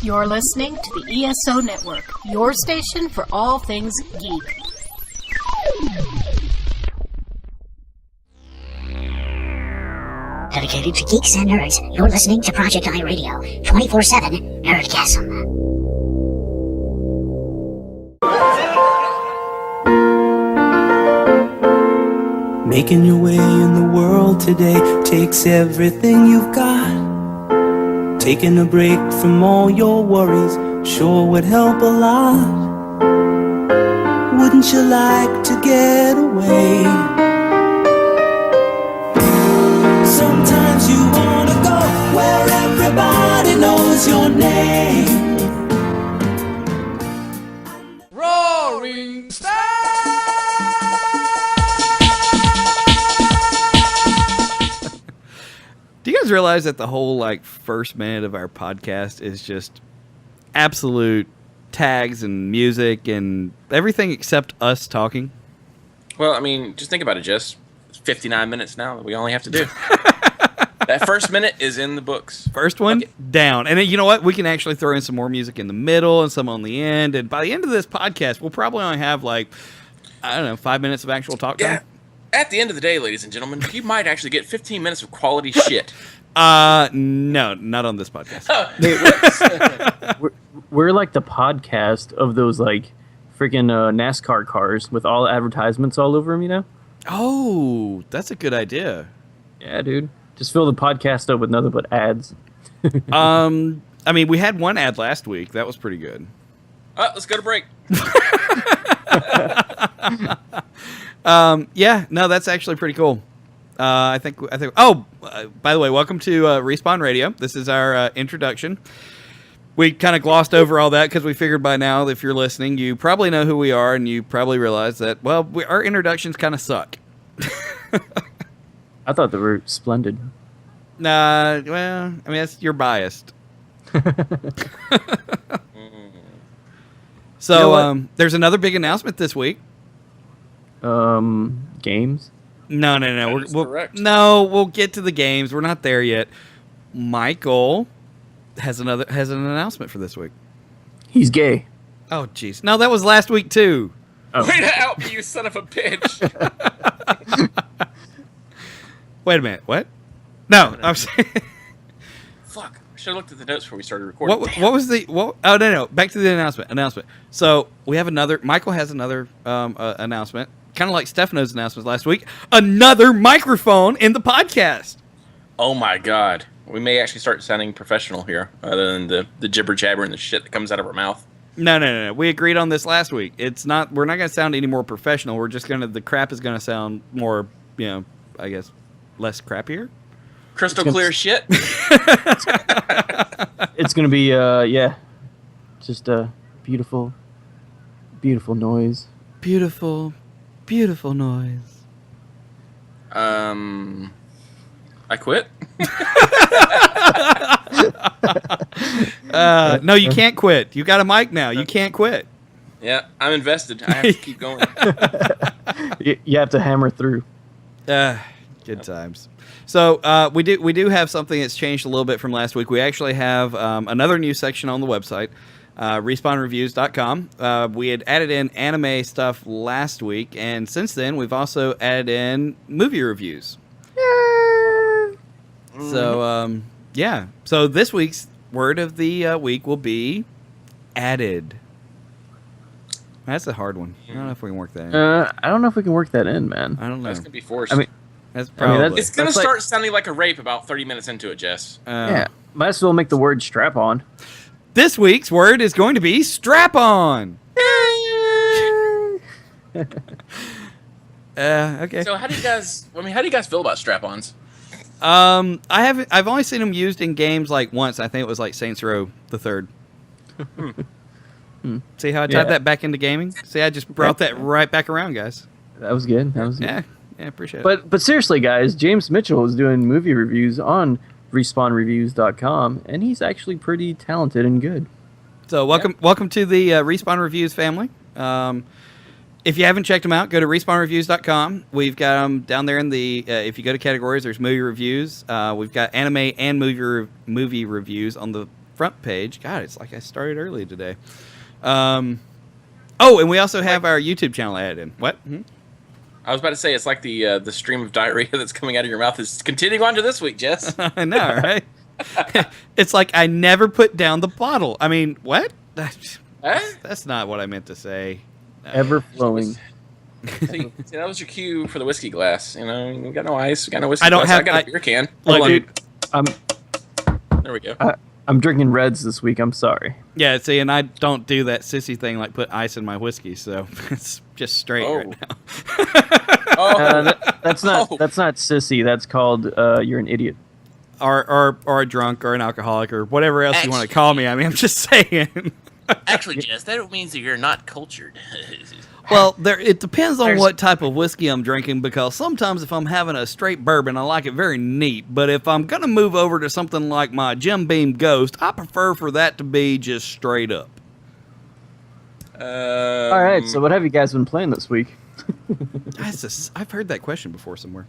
You're listening to the ESO Network, your station for all things geek. Dedicated to geeks and nerds, you're listening to Project I Radio, 24/7 Nerdgasm. Making your way in the world today takes everything you've got. Taking a break from all your worries sure would help a lot. Wouldn't you like to get away? Sometimes you wanna go where everybody knows your name. Roaring Star! Do you guys realize that the whole first minute of our podcast is just absolute tags and music and everything except us talking? Well, I mean, just think about it, Jess. It's 59 minutes now that we only have to do. That first minute is in the books. First one, down. And then, you know what? We can actually throw in some more music in the middle and some on the end. And by the end of this podcast, we'll probably only have 5 minutes of actual talk time. Yeah. At the end of the day, ladies and gentlemen, you might actually get 15 minutes of quality shit. No, not on this podcast. We're like the podcast of those freaking NASCAR cars with all advertisements all over them, you know? Oh, that's a good idea. Yeah, dude. Just fill the podcast up with nothing but ads. I mean, we had one ad last week. That was pretty good. Let's go to break. Yeah, no, that's actually pretty cool. I think. Oh, by the way, welcome to Respawn Radio. This is our introduction. We kind of glossed over all that because we figured by now that if you're listening, you probably know who we are, and you probably realize that our introductions kind of suck. I thought they were splendid. Nah, well, I mean, you're biased. So, You know there's another big announcement this week. Games? No. We'll get to the games. We're not there yet. Michael has an announcement for this week. He's gay. Oh, jeez. No, that was last week too. Oh. Way to out me, you son of a bitch. Wait a minute. What? No, I'm saying. Fuck. I should have looked at the notes before we started recording. What was the? What? Oh no. Back to the announcement. So we have another. Michael has another announcement. Kind of like Stefano's announcements last week. Another microphone in the podcast. Oh my god. We may actually start sounding professional here, other than the jibber jabber and the shit that comes out of our mouth. No. We agreed on this last week. It's not. We're not going to sound any more professional. We're just the crap is going to sound more. I guess less crappier. Crystal clear shit. It's going to be just a beautiful noise. Beautiful noise. I quit. No, you can't quit. You got a mic now. You can't quit. Yeah, I'm invested. I have to keep going. You have to hammer through. Good times. So we do have something that's changed a little bit from last week. We actually have another new section on the website, respawnreviews.com. We had added in anime stuff last week, and since then we've also added in movie reviews. So yeah. So this week's word of the week will be added. That's a hard one. I don't know if we can work that in. I don't know if we can work that in, man. I don't know. That's going to be forced. I mean, That's probably. it's going to start sounding like a rape about 30 minutes into it, Jess. Yeah, might as well make the word strap on. This week's word is going to be strap on. Okay. So how do you guys feel about strap-ons? I've only seen them used in games once. I think it was Saints Row the Third. See how I tied that back into gaming? See, I just brought that right back around, guys. That was good. Yeah, appreciate it. But seriously, guys, James Mitchell is doing movie reviews on RespawnReviews.com, and he's actually pretty talented and good. So welcome to the Respawn Reviews family. If you haven't checked them out, go to respawnreviews.com. We've got them down there in the, if you go to categories, there's movie reviews. We've got anime and movie reviews on the front page. God, it's like I started early today. Oh, and we also have our YouTube channel added in. What? I was about to say, it's like the stream of diarrhea that's coming out of your mouth is continuing on to this week, Jess. I know, right? It's like I never put down the bottle. I mean, what? That's not what I meant to say. Ever flowing. See, that was your cue for the whiskey glass. You know, we got no ice, we got no whiskey I don't glass. have- I got a beer can. Look, Hold on. dude, There we go. I'm drinking Reds this week. I'm sorry. Yeah, see, and I don't do that sissy thing like put ice in my whiskey, so it's just straight right now. Oh, That's not Oh. that's not sissy. That's called you're an idiot. Or a drunk or an alcoholic or whatever else you want to call me. I mean, I'm just saying. actually, Jess, that means that you're not cultured. Well, it depends on what type of whiskey I'm drinking, because sometimes if I'm having a straight bourbon, I like it very neat. But if I'm going to move over to something like my Jim Beam Ghost, I prefer for that to be just straight up. All right. So what have you guys been playing this week? I've heard that question before somewhere.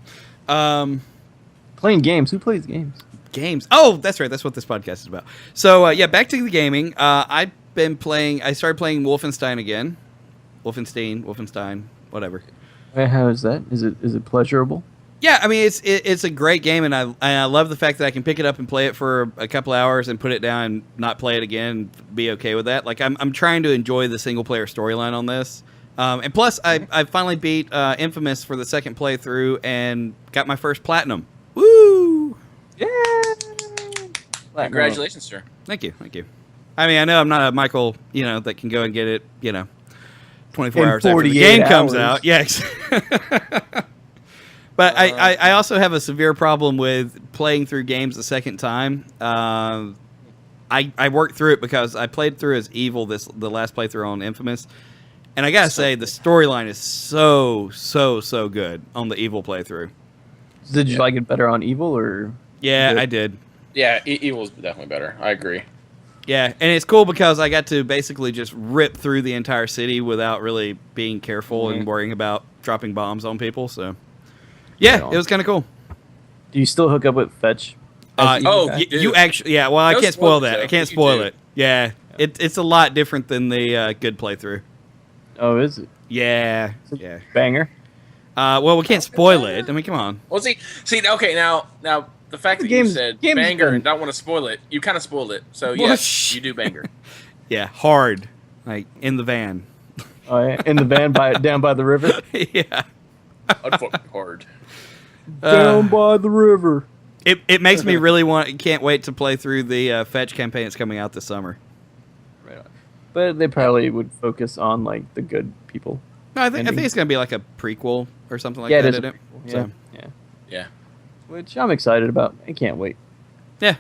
Playing games. Who plays games? Games. Oh, that's right. That's what this podcast is about. So, yeah, back to the gaming. I started playing Wolfenstein again. Wolfenstein, whatever. How is that? Is it pleasurable? Yeah, I mean it's a great game, and I love the fact that I can pick it up and play it for a couple hours and put it down and not play it again and be okay with that. Like I'm trying to enjoy the single player storyline on this, and plus I finally beat Infamous for the second playthrough and got my first platinum. Woo! Yeah. Congratulations, sir. Thank you. I mean, I know I'm not a Michael, that can go and get it, 24 In hours after the 48 game comes hours. out. Yes. But I also have a severe problem with playing through games the second time. I worked through it because I played through as Evil the last playthrough on Infamous. And I gotta say, the storyline is so good on the Evil playthrough. Did you like it better on Evil or? Yeah, Good. I did. Yeah, Evil's definitely better. I agree. Yeah, and it's cool because I got to basically just rip through the entire city without really being careful and worrying about dropping bombs on people. So, yeah, Right on. it was kind of cool. Do you still hook up with Fetch? You actually, yeah. Well, I No can't spoil spoilers, that. though. I can't You spoil do. it. Yeah, it's a lot different than the good playthrough. Oh, is it? Yeah, yeah. Banger. Well, we can't spoil it. I mean, come on. Well, see. Okay, now the fact that Games- you said games banger done. and don't want to spoil it, you kind of spoiled it. So Well, yes, you do banger. Yeah, hard, like in the van. Oh, yeah. In the van down by the river. Yeah, Unfucking hard. Down by the river. it makes me really can't wait to play through the Fetch campaign that's coming out this summer. Right on. But they probably would focus on like the good people. No, I think Ending. it's gonna be like a prequel or something like Yeah, it that. is a Isn't it? prequel, yeah. So, Yeah. Yeah. Which I'm excited about. I can't wait. yeah.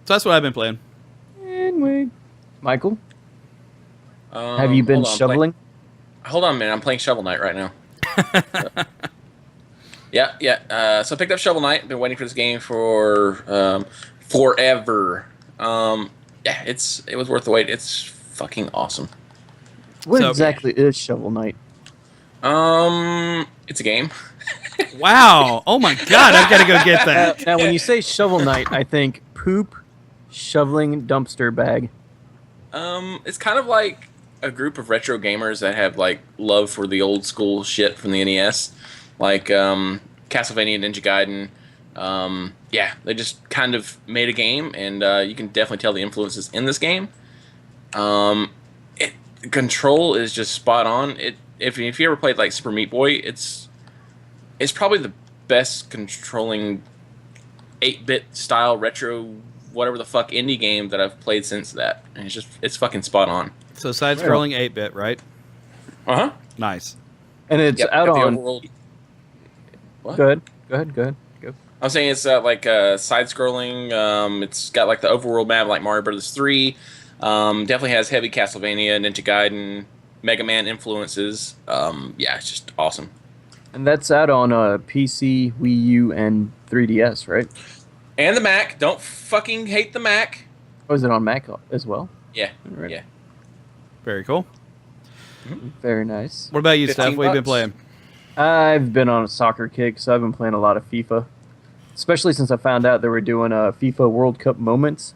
So that's what I've been playing. Anyway, Michael, have you been hold on, shoveling? Hold on a minute. I'm playing Shovel Knight right now. Yeah. So I picked up Shovel Knight. Been waiting for this game for forever. Yeah, it was worth the wait. It's fucking awesome. What So- exactly is Shovel Knight? It's a game. Wow! Oh my God! I've got to go get that. Now, when you say Shovel Knight, I think poop, shoveling, dumpster bag. It's kind of like a group of retro gamers that have like love for the old school shit from the NES, like Castlevania, Ninja Gaiden. Yeah, they just kind of made a game, and you can definitely tell the influences in this game. Control is just spot on. If you ever played like Super Meat Boy, it's probably the best controlling 8-bit style retro whatever the fuck indie game that I've played since that. And it's fucking spot on. So side-scrolling 8-bit, right? Uh-huh. Nice. And it's Yep, out got the on. overworld. What? Go ahead. Go. I'm saying it's like side-scrolling. It's got like the overworld map like Mario Brothers 3. Definitely has heavy Castlevania, Ninja Gaiden, Mega Man influences. Yeah, it's just awesome. And that's out on PC, Wii U, and 3DS, right? And the Mac. Don't fucking hate the Mac. Or is it on Mac as well? Yeah. Right. Yeah. Very cool. Very nice. What about you, 15 Steph? What have you been bucks. playing? I've been on a soccer kick, so I've been playing a lot of FIFA. Especially since I found out they were doing FIFA World Cup moments.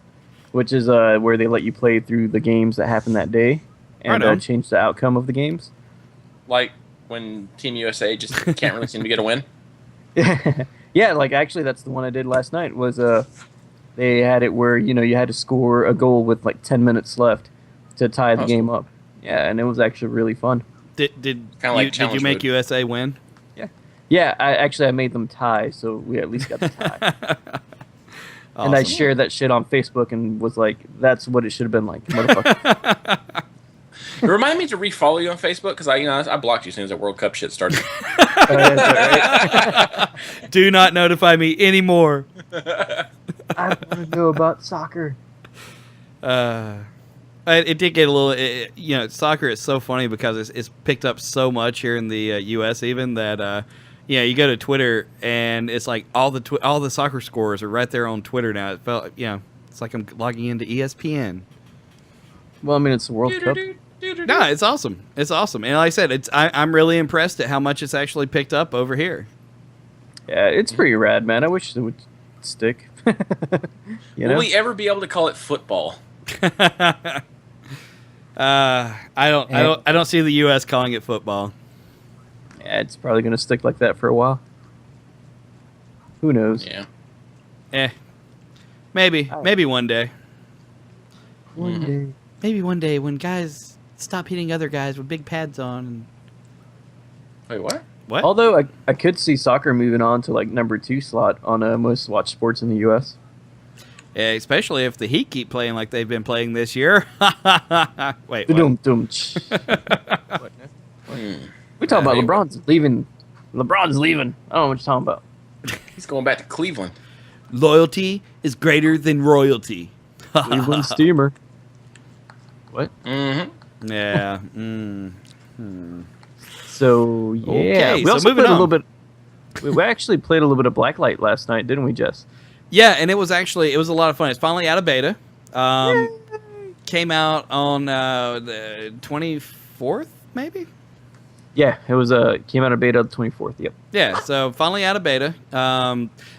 which is where they let you play through the games that happened that day and Right on. change the outcome of the games. Like when Team USA just can't really seem to get a win. Yeah, like actually that's the one I did last night was they had it where, you had to score a goal with like 10 minutes left to tie the game up. Yeah, and it was actually really fun. Did Kinda you, like did you challenge make mode. USA win? Yeah, I made them tie, so we at least got the tie. And I shared that shit on Facebook and was like, that's what it should have been like, motherfucker. It reminded me to refollow you on Facebook because I blocked you as soon as that World Cup shit started. Do not notify me anymore. I want to know about soccer. It did get a little, soccer is so funny because it's picked up so much here in the U.S. even that, you go to Twitter and it's like all the soccer scores are right there on Twitter now. It felt, it's like I'm logging into ESPN. Well, I mean, it's the World Cup. No, it's awesome. It's awesome. And like I said, I'm really impressed at how much it's actually picked up over here. Yeah, it's pretty rad, man. I wish it would stick. Will we ever be able to call it football? I don't see the U.S. calling it football. Yeah, it's probably going to stick like that for a while. Who knows? Yeah. Maybe one day. One day. Maybe one day when guys stop hitting other guys with big pads on. And... Wait, what? What? Although I could see soccer moving on to like number 2 slot on most watched sports in the U.S. Yeah, especially if the Heat keep playing like they've been playing this year. Wait, what? Dum-dum. We talking about LeBron's leaving. LeBron's leaving. I don't know what you're talking about. He's going back to Cleveland. Loyalty is greater than royalty. Cleveland Steamer. What? Mm-hmm. Yeah. So yeah, Okay, we so also moving played a on. little bit. We actually played a little bit of Blacklight last night, didn't we, Jess? Yeah, and it was a lot of fun. It's finally out of beta. Came out on the 24th, maybe? Yeah, it was came out of beta the 24th. Yep. Yeah, so finally out of beta.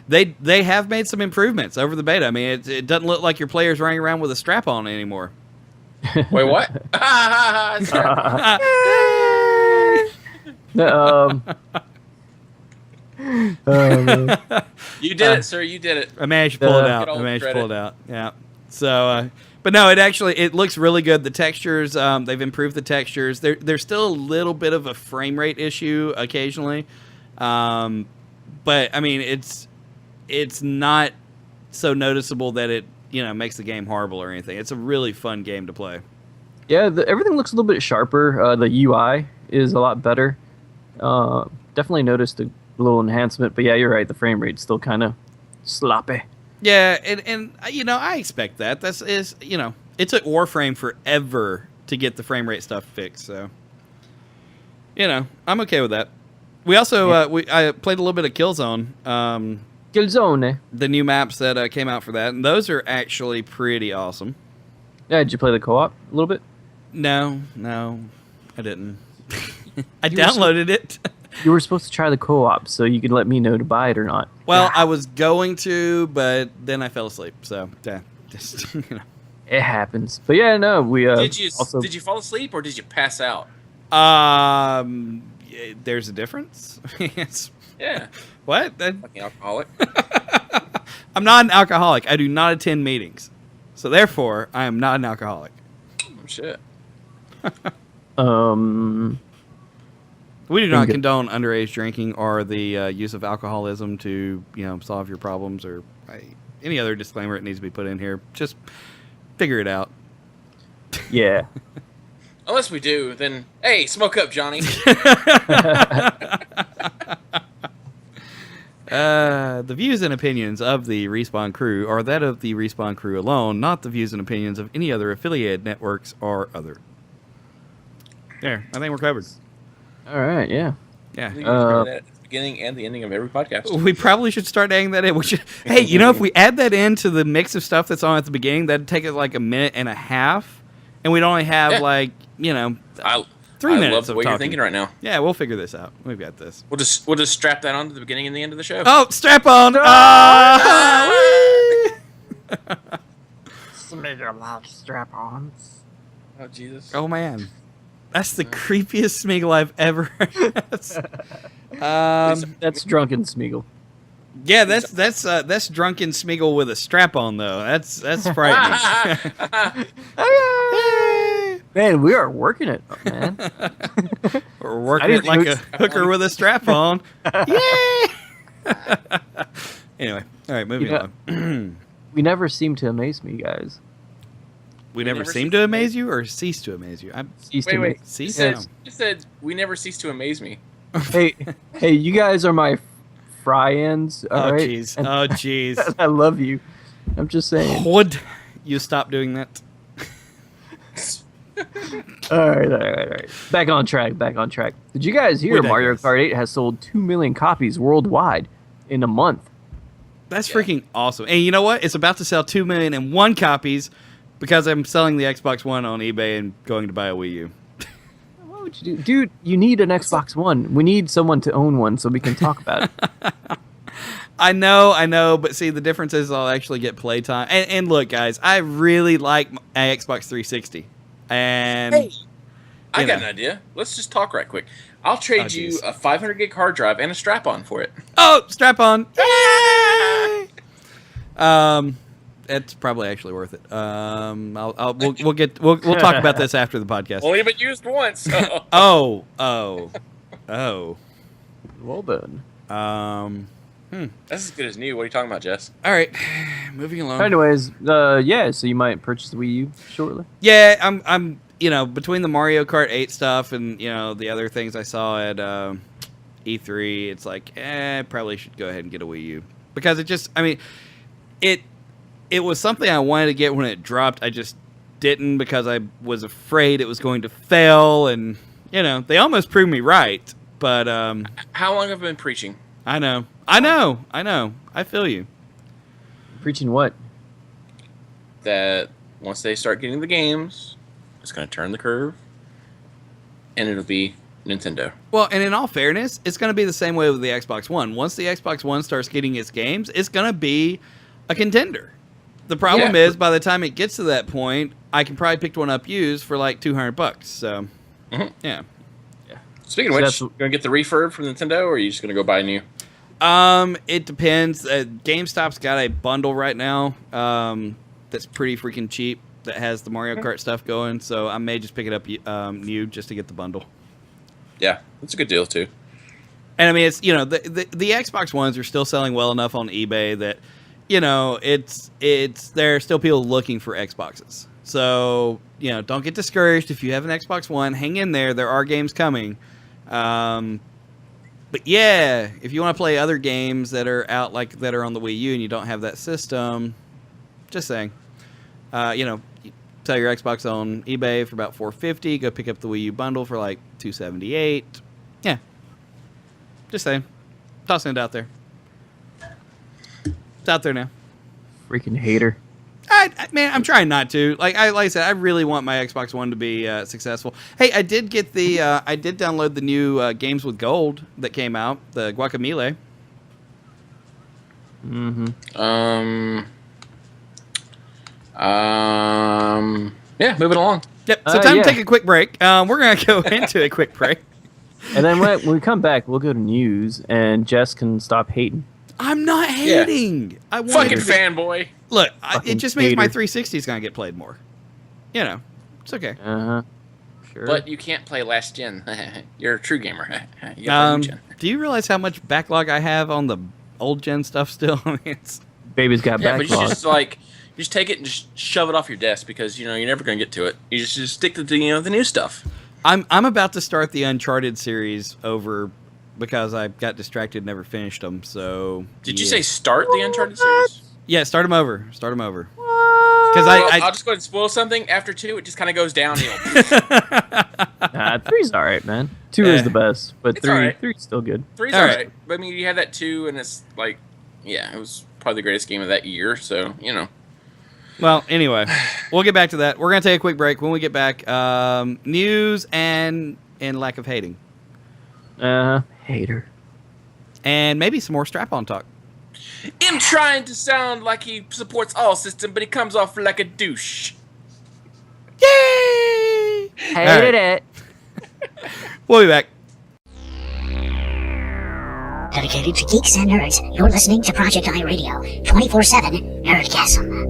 They have made some improvements over the beta. I mean, it doesn't look like your player's running around with a strap on anymore. Wait, what? Man. You did it, sir. You did it. I managed to pull it Get out. all I the managed to credit. pull it out. Yeah. So, but no, it looks really good. The textures, they've improved the textures. There's still a little bit of a frame rate issue occasionally, but I mean, it's not so noticeable that it makes the game horrible or anything. It's a really fun game to play. Yeah, everything looks a little bit sharper. The UI is a lot better. Definitely noticed a little enhancement, but yeah, you're right. The frame rate's still kind of sloppy. Yeah, and I expect that. It took Warframe forever to get the frame rate stuff fixed. So, I'm okay with that. We also I played a little bit of Killzone. Killzone. The new maps that came out for that, and those are actually pretty awesome. Yeah, did you play the co-op a little bit? No, I didn't. I downloaded it. You were supposed to try the co-op so you could let me know to buy it or not. Well, I was going to, but then I fell asleep. So, yeah, just It happens. But yeah, no, we Did you also fall asleep or did you pass out? There's a difference. Yes. Yeah. What? Fucking alcoholic. I'm not an alcoholic. I do not attend meetings, so therefore I am not an alcoholic. Oh, shit. We do not Good. condone underage drinking or the use of alcoholism to, solve your problems or any other disclaimer that needs to be put in here. Just figure it out. yeah. Unless we do, then hey, smoke up, Johnny. The views and opinions of the Respawn crew are that of the Respawn crew alone, not the views and opinions of any other affiliated networks or other. There, I think we're covered. All right, yeah. I think we Yeah. should say that at the beginning and the ending of every podcast. We probably should start adding that in. Hey, if we add that into the mix of stuff that's on at the beginning, that'd take us like a minute and a half, and we'd only have Yeah. 3 minutes love the of way talking. you're thinking right now. Yeah, we'll figure this out. We've got this. We'll just strap that on to the beginning and the end of the show. Oh, strap on! Smeagol loves strap-ons. Oh Jesus. Oh man, that's the creepiest Smeagol I've ever heard. That's drunken Smeagol. Yeah, that's drunken Smeagol with a strap on though. That's frightening. Man, we are working it, man. We're working it like a hooker with a strap on. Yay! Anyway, all right, moving on. We never seem to amaze me, guys. We never seem to amaze you, or cease to amaze you. Wait. Cease. You said we never cease to amaze me. Hey, you guys are my fry-ends, all Oh right? jeez. And Oh jeez. I love you. I'm just saying. Would you stop doing that? All right. Back on track. Did you guys hear We Mario digress. Kart 8 has sold 2 million copies worldwide in a month? That's freaking awesome. And you know what? It's about to sell 2,000,001 copies because I'm selling the Xbox One on eBay and going to buy a Wii U. What would you do? Dude, you need an Xbox One. We need someone to own one so we can talk about it. I know, but see, the difference is I'll actually get playtime. And look, guys, I really like my Xbox 360. And Hey, I you got know. an idea. Let's just talk right quick. I'll trade you geez. a 500 gig hard drive and a strap on for it. Oh, strap on! Yay! It's probably actually worth it. We'll talk about this after the podcast. Only been used once. Oh. Well done. That's as good as new. What are you talking about, Jess? All right, moving along. Anyways, so you might purchase the Wii U shortly. Yeah, I'm between the Mario Kart 8 stuff and the other things I saw at E3, it's like probably should go ahead and get a Wii U because it was something I wanted to get when it dropped. I just didn't because I was afraid it was going to fail, and they almost proved me right. But How long have I been preaching? I know. I feel you. Preaching what? That once they start getting the games, it's going to turn the curve, and it'll be Nintendo. Well, and in all fairness, it's going to be the same way with the Xbox One. Once the Xbox One starts getting its games, it's going to be a contender. The problem is, by the time it gets to that point, I can probably pick one up used for like $200. So, yeah. Speaking of which, you going to get the refurb from Nintendo, or are you just going to go buy a new? It depends. GameStop's got a bundle right now that's pretty freaking cheap that has the Mario Kart stuff going. So I may just pick it up new just to get the bundle. Yeah, that's a good deal too. And I mean, it's the Xbox Ones are still selling well enough on eBay that it's there are still people looking for Xboxes. So don't get discouraged if you have an Xbox One. Hang in there. There are games coming. But yeah, if you want to play other games that are out that are on the Wii U and you don't have that system, just saying, sell your Xbox on eBay for about $450. Go pick up the Wii U bundle for like $278. Yeah, just saying, tossing it out there. It's out there now. Freaking hater. I'm trying not to. Like I said, I really want my Xbox One to be successful. Hey, I did get I did download the new Games with Gold that came out, the Guacamelee. Yeah, moving along. Yep. So time to take a quick break. We're gonna go into a quick break. And then when we come back, we'll go to news, and Jess can stop hating. I'm not hating. I want Fucking fanboy. Look, it just means my hater. 360 is gonna get played more. It's okay. Sure. But you can't play last gen. You're a true gamer. You gotta play new gen. Do you realize how much backlog I have on the old gen stuff still? I mean, it's Baby's got Yeah, but you backlog. just you just take it and just shove it off your desk because you're never gonna get to it. You just stick to the new stuff. I'm about to start the Uncharted series over because I got distracted and never finished them. So Did you say start the Uncharted series? Yeah, start them over. Because Well, I'll just go ahead and spoil something. After 2, it just kind of goes downhill. 3's all right, man. 2 is the best, but It's all right. 3's still good. 3's All all right. right. But I mean, you had that 2, and it's like, yeah, it was probably the greatest game of that year. So Well, anyway, we'll get back to that. We're gonna take a quick break. When we get back, news and lack of hating, Hater. and maybe some more strap-on talk. Him trying to sound like he supports all systems, but he comes off like a douche. Yay! Hated it. We'll be back. Dedicated to geeks and nerds, you're listening to Project I Radio, 24/7 Nerdgasm.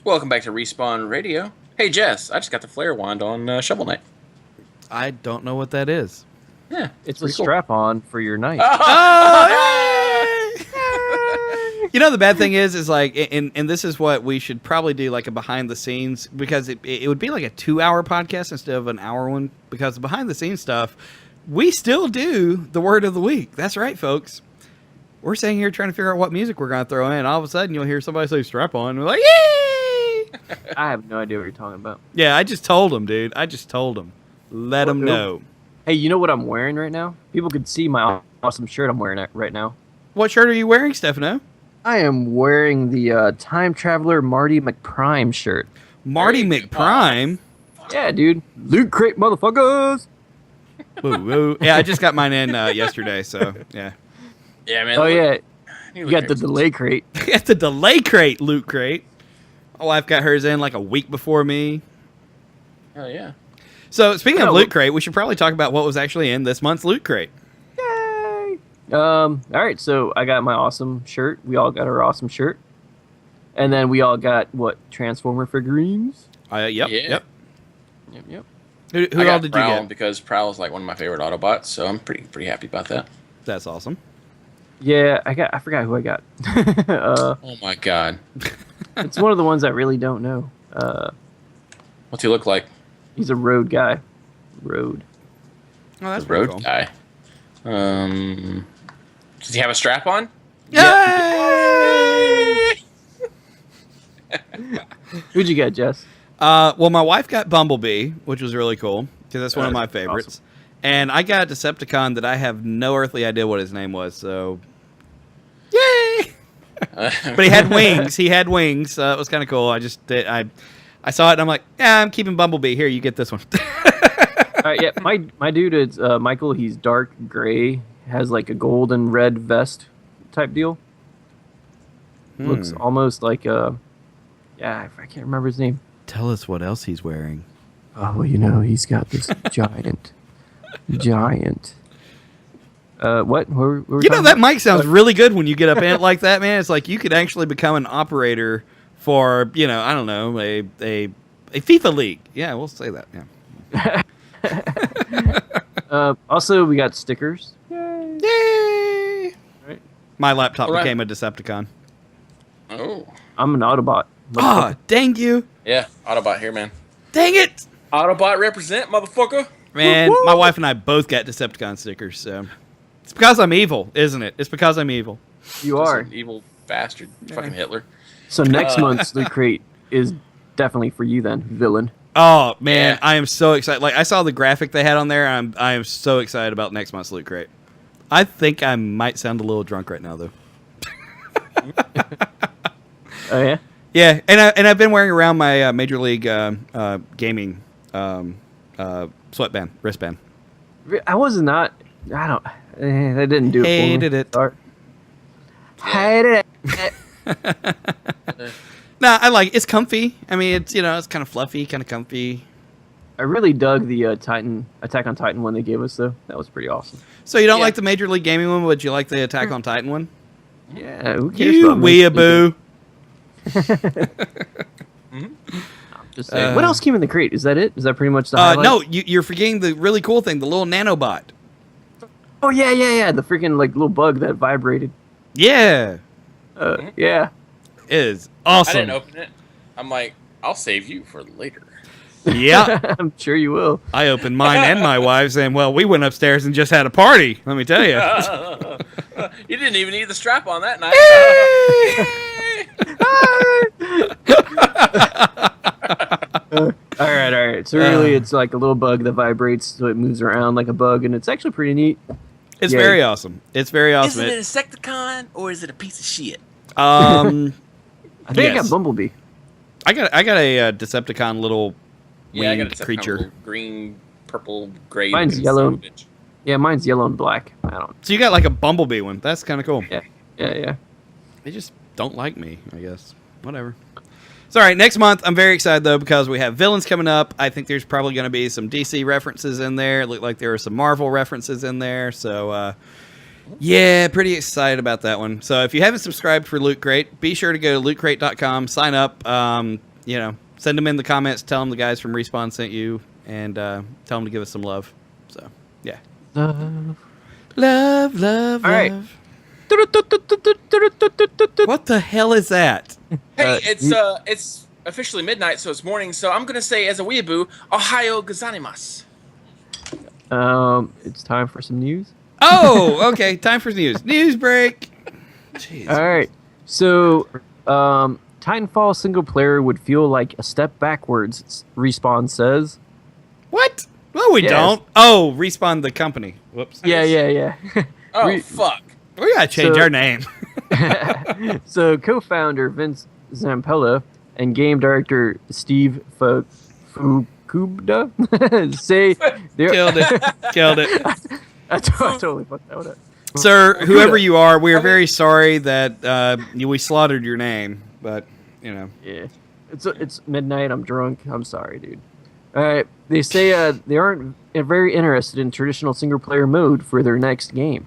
Welcome back to Respawn Radio. Hey, Jess, I just got the flare wand on Shovel Knight. I don't know what that is. Yeah, It's a pretty cool. strap-on for your knife. Oh, yay! You know, the bad thing is like, and this is what we should probably do, like a behind the scenes, because it would be like a 2-hour podcast instead of an hour one, because the behind the scenes stuff, we still do the word of the week. That's right, folks. We're sitting here trying to figure out what music we're going to throw in. All of a sudden, you'll hear somebody say strap on. We're like, yay! I have no idea what you're talking about. Yeah, I just told him, dude. I just told him. Let him know. Hey, you know what I'm wearing right now? People could see my awesome shirt I'm wearing right now. What shirt are you wearing, Stefano? I am wearing the Time Traveler Marty McPrime shirt. Marty McPrime? Yeah, dude. Loot crate, motherfuckers! Woo, woo. Yeah, I just got mine in yesterday, so yeah. Yeah, man. Oh, yeah. You You got the delay crate. Got the delay crate, loot crate. My wife got hers in like a week before me. Oh, yeah. So speaking of Oh, loot crate, we should probably talk about what was actually in this month's loot crate. Yay! All right, so I got my awesome shirt. We all got our awesome shirt. And then we all got, what, Transformer figurines? Yep, Yeah. yep. Yep. Who I got all did you Prowl get? because Prowl is like one of my favorite Autobots, so I'm pretty happy about that. That's awesome. Yeah, I forgot who I got. Oh my god. It's one of the ones I really don't know. What's he look like? He's a road guy. Road. Oh, that's The pretty road cool. guy. Does he have a strap on? Yay! Who'd you get, Jess? Well, my wife got Bumblebee, which was really cool because that's one of my That's favorites. awesome. And I got a Decepticon that I have no earthly idea what his name was. So, yay! But he had wings. He had wings. It was kind of cool. I saw it and I'm like, yeah, I'm keeping Bumblebee. Here, you get this one. All right, yeah, my dude is Michael. He's dark gray, has like a gold and red vest type deal. Looks almost like I can't remember his name. Tell us what else he's wearing. Oh, well, you know, he's got this giant. What? You know, that mic sounds really good when you get up in it like that, man. It's like you could actually become an operator for, you know, I don't know, a FIFA league. Yeah, we'll say that. Yeah. Also, we got stickers. Yay! Right. My laptop All right. became a Decepticon. Oh. I'm an Autobot. Ah, dang you. Yeah, Autobot here, man. Dang it. Autobot represent, motherfucker. Man, Woo-hoo. my wife and I both got Decepticon stickers, so it's because I'm evil, isn't it? It's because I'm evil. You Just are. an evil bastard. Fucking Hitler. So next month's Loot Crate is definitely for you then, villain. Oh man, Yeah. I am so excited! Like I saw the graphic they had on there. I am so excited about next month's loot crate. I think I might sound a little drunk right now, though. Oh yeah. Yeah, and I've been wearing around my Major League Gaming sweatband, wristband. I was not. I don't. That didn't do it. Hated for me. it. Sorry. Hated it. Nah, I like it's comfy. I mean, it's it's kind of fluffy, kind of comfy. I really dug the Titan Attack on Titan one they gave us though. That was pretty awesome. So you don't Yeah. like the Major League Gaming one, but you like the Attack on Titan one? Yeah. Who cares You about Major League? weeaboo. Just saying. What else came in the crate? Is that it? Is that pretty much the highlight? No, you're forgetting the really cool thing, the little nanobot. Oh yeah. The freaking like little bug that vibrated. Yeah, Yeah. it is awesome. I didn't open it. I'm like, I'll save you for later. Yeah. I'm sure you will. I opened mine and my wife's, and well, we went upstairs and just had a party. Let me tell you. You didn't even need the strap on that night. All right. So really, it's like a little bug that vibrates, so it moves around like a bug, and it's actually pretty neat. It's Yeah. very awesome. It's very Is awesome. it an Insecticon or is it a piece of shit? I think I Yes. got Bumblebee. I got a Decepticon little Yeah, I got winged a Decepticon creature. little green, purple, gray. Mine's son yellow. of a bitch. Yeah, mine's yellow and black. I don't. So you got like a Bumblebee one. That's kind of cool. Yeah. They just don't like me, I guess. Whatever. It's all right. Next month, I'm very excited, though, because we have villains coming up. I think there's probably going to be some DC references in there. It looked like there were some Marvel references in there. So, yeah, pretty excited about that one. So if you haven't subscribed for Loot Crate, be sure to go to lootcrate.com, sign up, send them in the comments, tell them the guys from Respawn sent you, and tell them to give us some love. So, yeah. Love. All right. What the hell is that? Hey, it's officially midnight, so it's morning. So I'm gonna say, as a weeaboo, Ohio gozaimasu. It's time for some news. Oh, okay. Time for news. News break. Jeez. All right. So, Titanfall single player would feel like a step backwards. Respawn says. What? No, we Yes. don't. Oh, Respawn the company. Whoops. Yeah. Oh fuck! We gotta change So- our name. So, co-founder Vince Zampella and game director Steve Fukuda say they're. Killed it. I totally fucked that one up. Sir, whoever you are, we are very sorry that we slaughtered your name, but, you know. Yeah, it's midnight. I'm drunk. I'm sorry, dude. All right. They say they aren't very interested in traditional single player mode for their next game.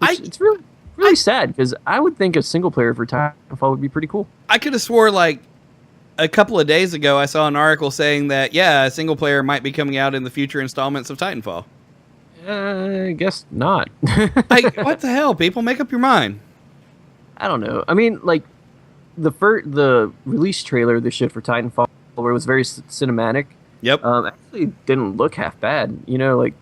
It's really sad because I would think a single player for Titanfall would be pretty cool. I could have swore, like, a couple of days ago, I saw an article saying that, yeah, a single player might be coming out in the future installments of Titanfall. I guess not. Like, what the hell, people? Make up your mind. I don't know. I mean, like the release trailer they showed for Titanfall, where it was very cinematic. Yep. Actually didn't look half bad. You know, like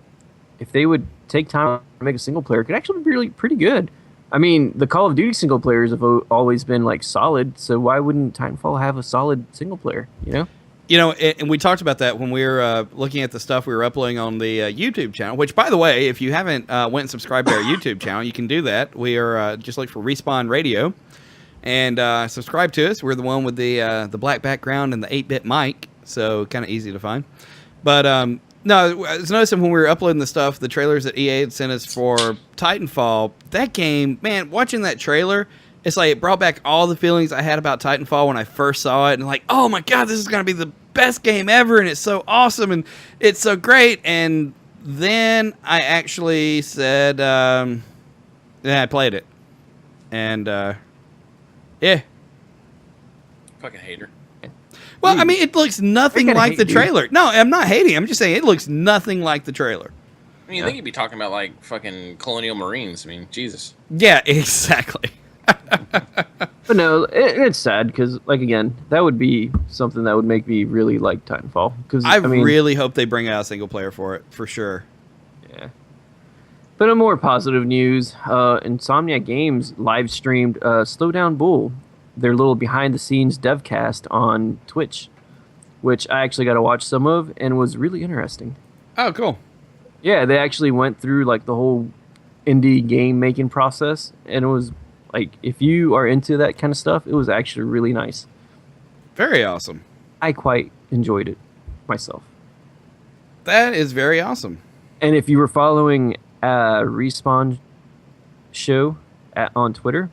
if they would take time to make a single player, it could actually be really pretty good. I mean, the Call of Duty single players have always been like solid, so why wouldn't Titanfall have a solid single player? You know. You know, and we talked about that when we were looking at the stuff we were uploading on the YouTube channel, which, by the way, if you haven't went and subscribed to our YouTube channel, you can do that. We are just look for Respawn Radio and subscribe to us. We're the one with the black background and the 8-bit mic, so kind of easy to find. But, no, I was noticing when we were uploading the stuff, the trailers that EA had sent us for Titanfall, that game, man, watching that trailer, it's like it brought back all the feelings I had about Titanfall when I first saw it, and like, oh my god, this is going to be the best game ever, and it's so awesome, and it's so great. And then I actually said, yeah, I played it, and yeah. Fucking hater. Well, I mean, it looks nothing gonna like the hate you. trailer. No, I'm not hating. I'm just saying it looks nothing like the trailer. I mean, you think you'd be talking about like fucking Colonial Marines? I mean, Jesus. Yeah, exactly. But no, it's sad because, like, again, that would be something that would make me really like Titanfall. Because I mean, really hope they bring out a single player for it, for sure. yeah. But in more positive news, Insomniac Games live streamed Slow Down Bull, their little behind-the-scenes devcast on Twitch, which I actually got to watch some of and was really interesting. Oh, cool. Yeah, they actually went through like the whole indie game making process, and it was like, if you are into that kind of stuff, it was actually really nice. Very awesome. I quite enjoyed it myself. That is very awesome. And if you were following Respawn show on Twitter,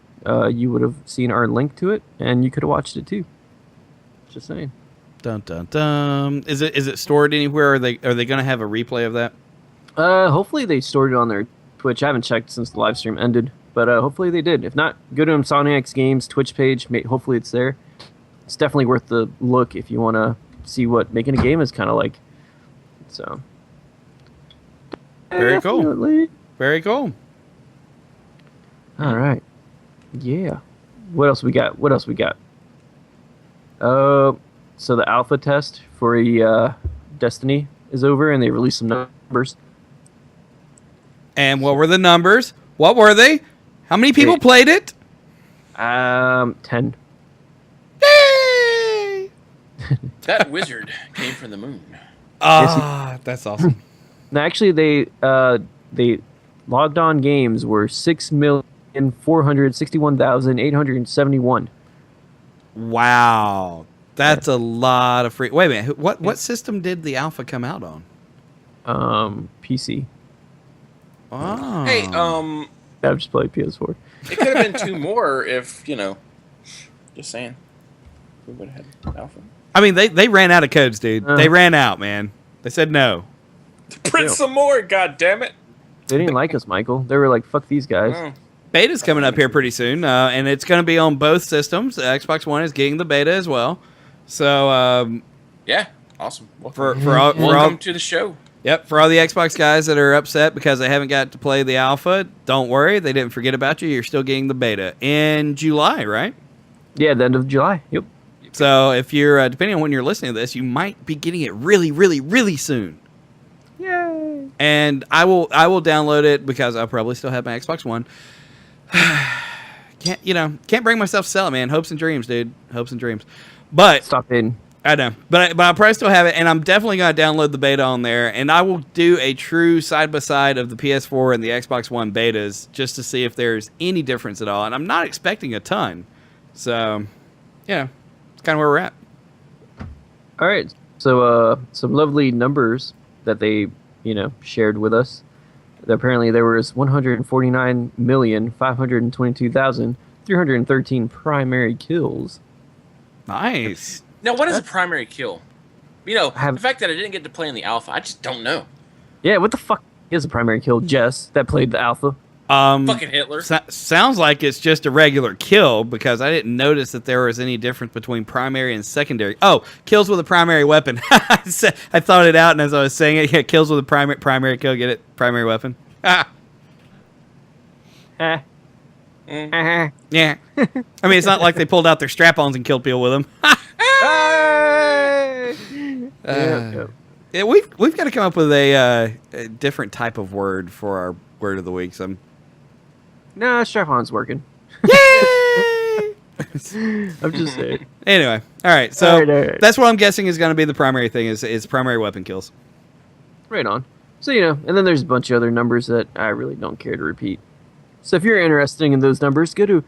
you would have seen our link to it, and you could have watched it too. Just saying. Dun dun dun. Is it stored anywhere? Are they going to have a replay of that? Hopefully they stored it on their Twitch. I haven't checked since the live stream ended, but hopefully they did. If not, go to Insomniac Games Twitch page. Hopefully it's there. It's definitely worth the look if you want to see what making a game is kind of like. So. Very cool. Definitely. Very cool. All right. Yeah. What else we got? so the alpha test for Destiny is over, and they released some numbers. And what were the numbers? What were they? How many people played it? 10. Yay! That wizard came from the moon. Ah, that's awesome. Now, actually, they logged on games were 6,461,871. Wow. That's a lot of free. Wait a minute. What system did the alpha come out on? PC. Oh. Hey, I've just played PS4. it could have been 2 more if, just saying. We would have had alpha. I mean, they ran out of codes, dude. They ran out, man. They said no. Print some more, god damn it. They didn't like us, Michael. They were like, "Fuck these guys." Oh. Beta's coming up here pretty soon, and it's going to be on both systems. Xbox One is getting the beta as well. So, Yeah, awesome. welcome to the show. Yep, for all the Xbox guys that are upset because they haven't got to play the alpha, don't worry. They didn't forget about you. You're still getting the beta in July, right? Yeah, the end of July. Yep. So if you're, depending on when you're listening to this, you might be getting it really, really, really soon. Yay! And I will download it because I'll probably still have my Xbox One. Can't bring myself to sell it, man. Hopes and dreams, dude. Hopes and dreams. But Stop in. I know, but I'll probably still have it, and I'm definitely going to download the beta on there, and I will do a true side-by-side of the PS4 and the Xbox One betas just to see if there's any difference at all, and I'm not expecting a ton. So, yeah, it's kind of where we're at. All right. So, some lovely numbers that they, shared with us. Apparently, there was 149,522,313 primary kills. Nice. Now, what is a primary kill? The fact that I didn't get to play in the alpha, I just don't know. Yeah, what the fuck is a primary kill, Jess, that played the alpha? Fucking Hitler. Sounds like it's just a regular kill because I didn't notice that there was any difference between primary and secondary. Oh, kills with a primary weapon. I thought it out, and as I was saying it, yeah, kills with a primary kill. Get it? Primary weapon. Ah. Eh. Yeah. I mean, it's not like they pulled out their strap-ons and killed people with them. Yeah, we've got to come up with a different type of word for our word of the week. Nah, strap-on's working. Yay! I'm just saying. Anyway, all right. So All right. that's what I'm guessing is going to be the primary thing is primary weapon kills. Right on. So, and then there's a bunch of other numbers that I really don't care to repeat. So if you're interested in those numbers, go to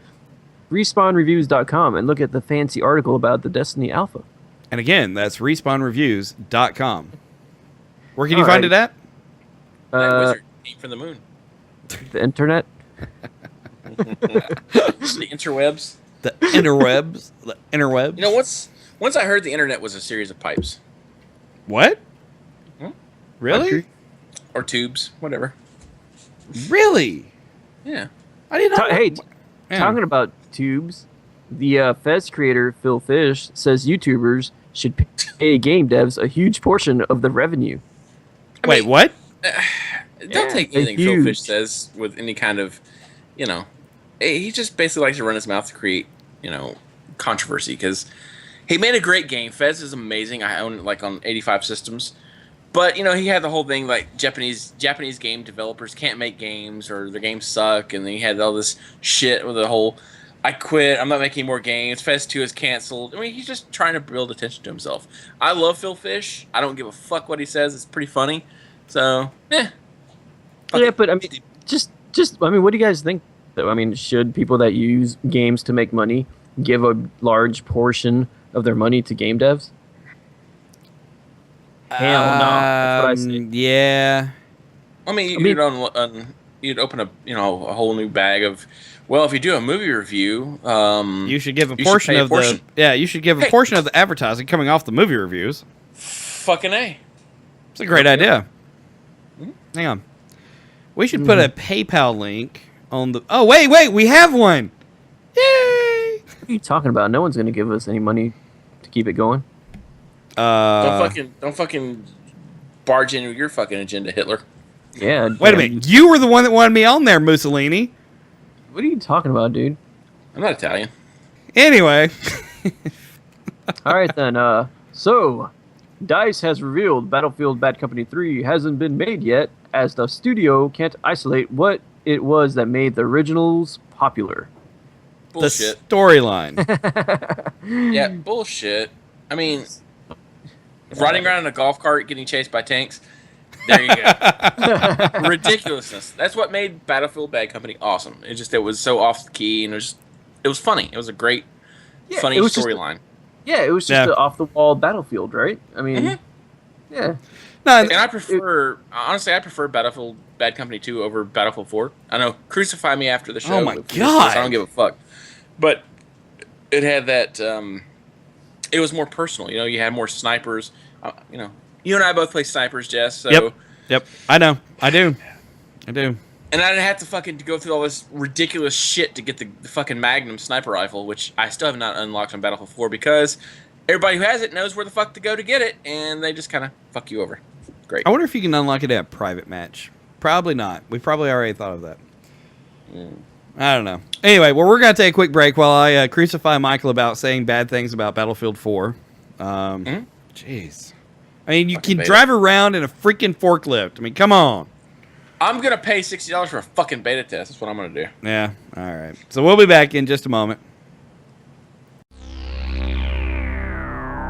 respawnreviews.com and look at the fancy article about the Destiny Alpha. And again, that's respawnreviews.com. Where can you find it at? That wizard came from the moon. The internet. The interwebs. The interwebs. The interwebs. Once I heard the internet was a series of pipes. What? Really? Or tubes, whatever. Really? Yeah. I didn't know. Hey, talking about tubes, the Fez creator, Phil Fish, says YouTubers should pay game devs a huge portion of the revenue. Wait, what? Don't take anything Phil Fish says with any kind of, he just basically likes to run his mouth to create, controversy because he made a great game. Fez is amazing. I own it on 85 systems. But, he had the whole thing like Japanese game developers can't make games or their games suck. And then he had all this shit with the whole, I quit, I'm not making more games, Fez 2 is canceled. I mean, he's just trying to build attention to himself. I love Phil Fish. I don't give a fuck what he says. It's pretty funny. So, Yeah, but I mean, what do you guys think? I mean, should people that use games to make money give a large portion of their money to game devs? Hell no. That's what I say. Yeah. I mean, you'd open a whole new bag of. Well, if you do a movie review, you should give a portion of the. Yeah, you should give a portion of the advertising coming off the movie reviews. Fucking A. It's a great idea. Hang on. We should put a PayPal link on the. Oh wait, we have one. Yay! What are you talking about? No one's going to give us any money to keep it going. Don't fucking barge into your fucking agenda, Hitler. Yeah. Wait a minute. You were the one that wanted me on there, Mussolini. What are you talking about, dude? I'm not Italian. Anyway. All right then. So, DICE has revealed Battlefield Bad Company 3 hasn't been made yet, as the studio can't isolate what it was that made the originals popular. Bullshit. The storyline. Yeah, bullshit. I mean, riding around in a golf cart getting chased by tanks. There you go. Ridiculousness. That's what made Battlefield Bad Company awesome. It was so off the key, and it was funny. It was a great, funny storyline. Yeah, it was just an off-the-wall Battlefield, right? I mean, yeah. No, And I prefer Battlefield Bad Company 2 over Battlefield 4. I know, crucify me after the show. Oh my with God. I don't give a fuck. But it had that, it was more personal. You know, you had more snipers. You know, you and I both play snipers, Jess. So, Yep. I know. I do. And I didn't have to fucking go through all this ridiculous shit to get the fucking Magnum sniper rifle, which I still have not unlocked on Battlefield 4 because everybody who has it knows where the fuck to go to get it, and they just kind of fuck you over. Great. I wonder if you can unlock it at a private match. Probably not. We probably already thought of that. I don't know. Anyway, well, we're going to take a quick break while I crucify Michael about saying bad things about Battlefield 4. Jeez. I mean, you Fucking can drive around in a freaking forklift. I mean, come on. I'm going to pay $60 for a fucking beta test. That's what I'm going to do. Yeah, all right. So we'll be back in just a moment.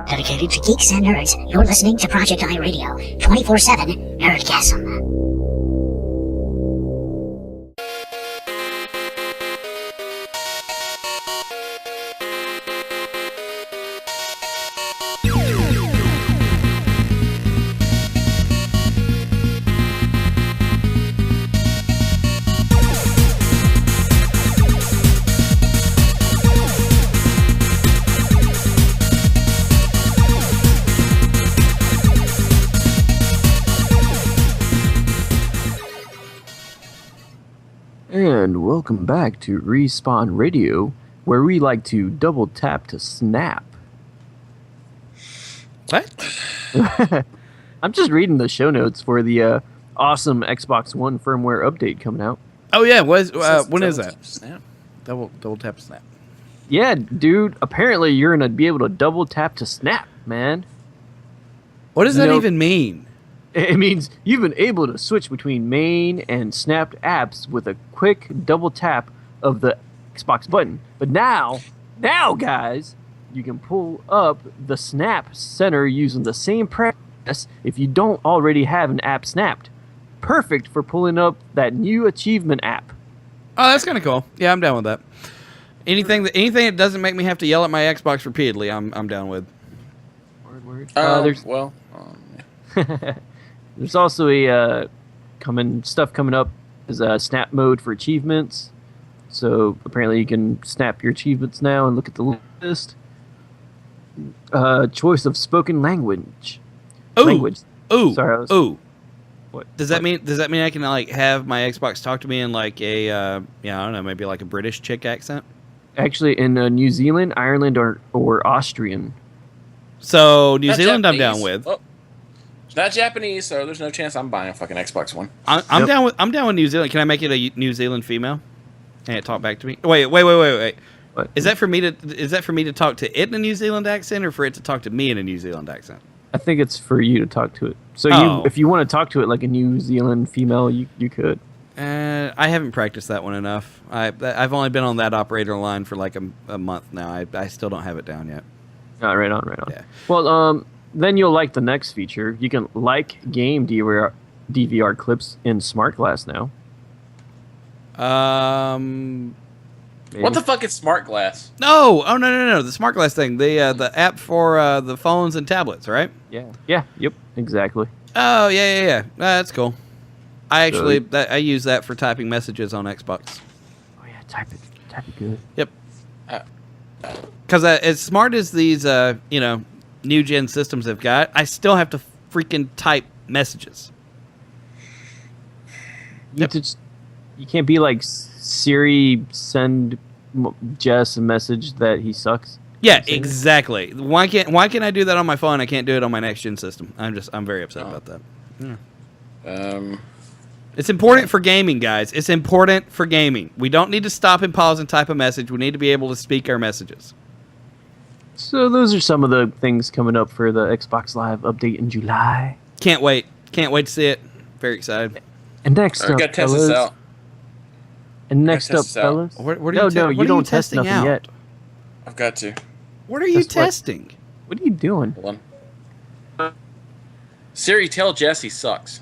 Dedicated to geeks and nerds, you're listening to Project I Radio, 24/7 Nerdgasm. And welcome back to Respawn Radio, where we like to double tap to snap. What? I'm just reading the show notes for the awesome Xbox One firmware update coming out. Oh, yeah. When is that? Snap. Double tap snap. Yeah, dude, apparently you're going to be able to double tap to snap, man. What does that No. even mean? It means you've been able to switch between main and snapped apps with a quick double tap of the Xbox button. But now, guys, you can pull up the snap center using the same press if you don't already have an app snapped. Perfect for pulling up that new achievement app. Oh, that's kind of cool. Yeah, I'm down with that. Anything that doesn't make me have to yell at my Xbox repeatedly, I'm down with. Word. There's There's also a coming up is a snap mode for achievements. So apparently you can snap your achievements now and look at the list. Choice of spoken language. Language. Ooh. Sorry. Ooh. What? Does that mean I can like have my Xbox talk to me in like a I don't know, maybe like a British chick accent? Actually, in New Zealand, Ireland, or Austrian. So New Not Zealand, Japanese. I'm down with. Oh, it's not Japanese, so there's no chance I'm buying a fucking Xbox One. I'm down with New Zealand. Can I make it a New Zealand female? And it talk back to me? Wait. What? Is that for me to talk to it in a New Zealand accent, or for it to talk to me in a New Zealand accent? I think it's for you to talk to it. So if you want to talk to it like a New Zealand female, you could. I haven't practiced that one enough. I've only been on that operator line for like a month now. I still don't have it down yet. Right on. Yeah. Well, then you'll like the next feature. You can game DVR clips in Smart Glass now. Maybe. What the fuck is Smart Glass? No. Oh no. The Smart Glass thing. The app for the phones and tablets, right? Yeah. Yep. Exactly. Oh yeah. That's cool. I use that for typing messages on Xbox. Oh yeah, type it good. Yep. Because as smart as these new gen systems have got, I still have to freaking type messages. You can't be like Siri, send Jess a message that he sucks. Yeah, exactly. Why can't I do that on my phone? I can't do it on my next gen system. I'm very upset about that. Yeah. It's important for gaming, guys. It's important for gaming. We don't need to stop and pause and type a message. We need to be able to speak our messages. So those are some of the things coming up for the Xbox Live update in July. Can't wait. Can't wait to see it. Very excited. And next I up, gotta test this fellas. out. And next Gotta up, test this out. fellas. What are no, you te- no, what you are don't you test testing nothing out? yet. I've got to. What are you That's what- testing? What are you doing? Hold on. Siri, tell Jesse sucks.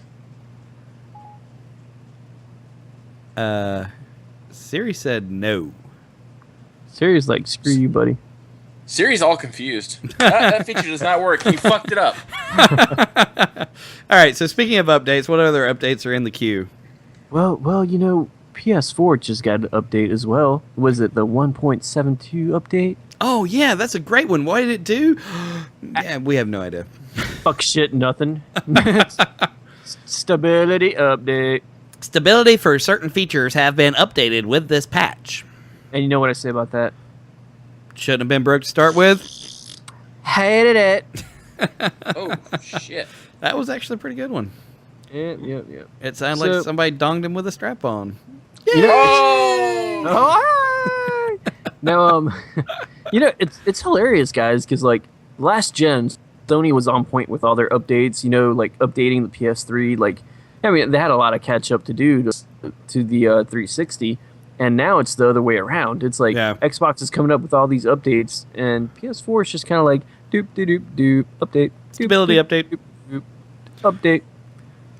Siri said no. Siri's like, screw you, buddy. Siri's all confused. That feature does not work. You fucked it up. All right, so speaking of updates, what other updates are in the queue? Well, you know, PS4 just got an update as well. Was it the 1.72 update? Oh, yeah, that's a great one. What did it do? Yeah, we have no idea. Fuck shit, nothing. Stability update. Stability for certain features have been updated with this patch. And you know what I say about that? Shouldn't have been broke to start with. Hated it. Oh, shit. That was actually a pretty good one. Yep. It sounded So- like somebody donged him with a strap on. You know, Oh! now, you know, it's hilarious, guys, because like last gen, Sony was on point with all their updates. You know, like updating the PS3. Like, I mean, they had a lot of catch up to do to the 360, and now it's the other way around. It's like Yeah. Xbox is coming up with all these updates, and PS4 is just kind of like doop doop doop update. Stability update. Update.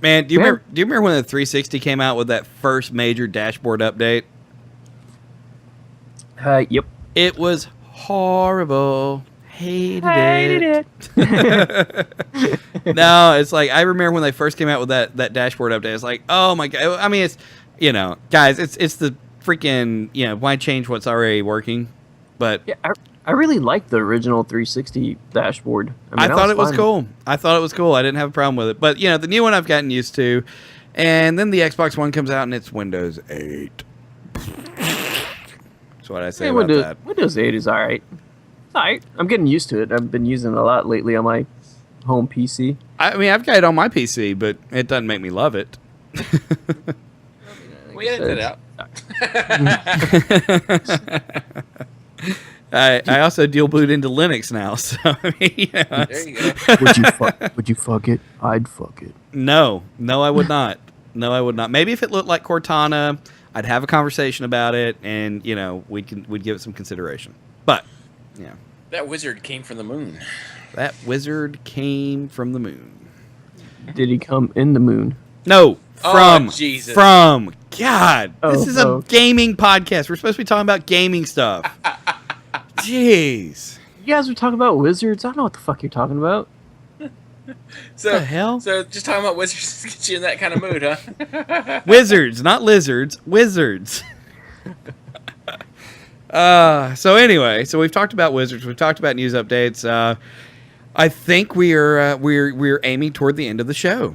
Man, do you Yeah. remember when the 360 came out with that first major dashboard update? Yep. It was horrible. Hated Hated it. No, it's like I remember when they first came out with that dashboard update. It's like, oh my god. I mean, it's guys, it's the freaking why change what's already working? But Yeah, I really liked the original 360 dashboard. I thought it was fine. cool. I thought it was cool. I didn't have a problem with it. But the new one I've gotten used to, and then the Xbox One comes out and it's Windows 8. That's what I say Hey, about that. Windows 8 is alright. Alright. I'm getting used to it. I've been using it a lot lately on my home PC. I mean, I've got it on my PC, but it doesn't make me love it. We edited it out. I also dual boot into Linux now, so I mean, There you go. Would you fuck it? I'd fuck it. no, I would not. No, I would not. Maybe if it looked like Cortana, I'd have a conversation about it, and we'd give it some consideration. But yeah, That wizard came from the moon. that wizard came from the moon. Did he come in the moon? No, Oh, Jesus. from God. This is a Oh. gaming podcast. We're supposed to be talking about gaming stuff. Jeez. You guys were talking about wizards? I don't know what the fuck you're talking about. So, the hell? So just talking about wizards gets you in that kind of mood, huh? Wizards, not lizards. Wizards. So anyway, we've talked about wizards. We've talked about news updates. I think we're aiming toward the end of the show.